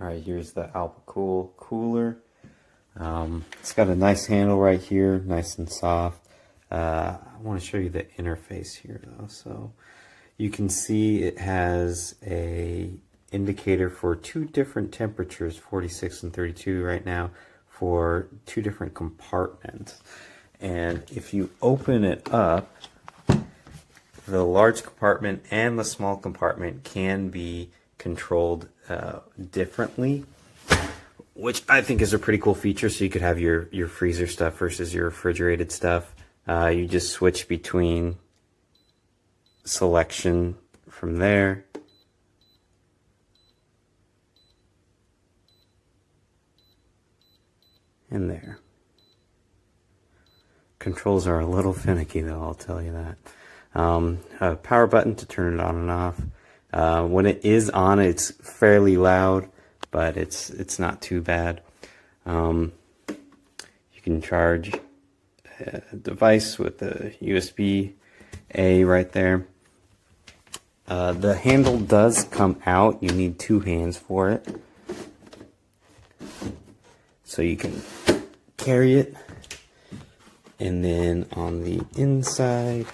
Alright, here's the Alpicool cooler. It's got a nice handle right here, nice and soft. I want to show you the interface here though. So you can see it has a indicator for two different temperatures, 46 and 32 right now, for two different compartments. And if you open it up, the large compartment and the small compartment can be controlled differently, which I think is a pretty cool feature. So you could have your freezer stuff versus your refrigerated stuff. You just switch between selection from there. And there. Controls are a little finicky though, I'll tell you that. A power button to turn it on and off. When it is on, it's fairly loud, but it's not too bad. You can charge a device with a USB-A right there. The handle does come out. You need two hands for it. So you can carry it. And then on the inside,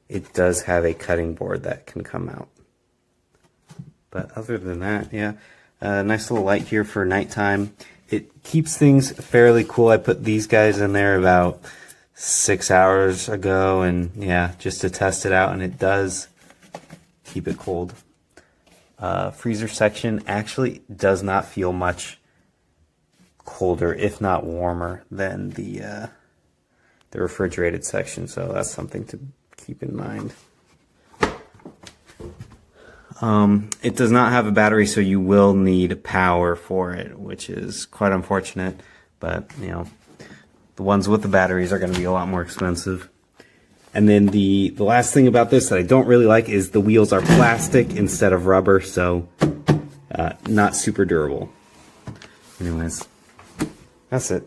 it does have a cutting board that can come out. But other than that, yeah, nice little light here for nighttime. It keeps things fairly cool. I put these guys in there about 6 hours ago, and yeah, just to test it out, and it does keep it cold. Freezer section actually does not feel much colder, if not warmer, than the refrigerated section, so that's something to keep in mind. It does not have a battery, so you will need power for it, which is quite unfortunate, but you know, the ones with the batteries are going to be a lot more expensive. And then the last thing about this that I don't really like is the wheels are plastic instead of rubber, so not super durable. Anyways, that's it.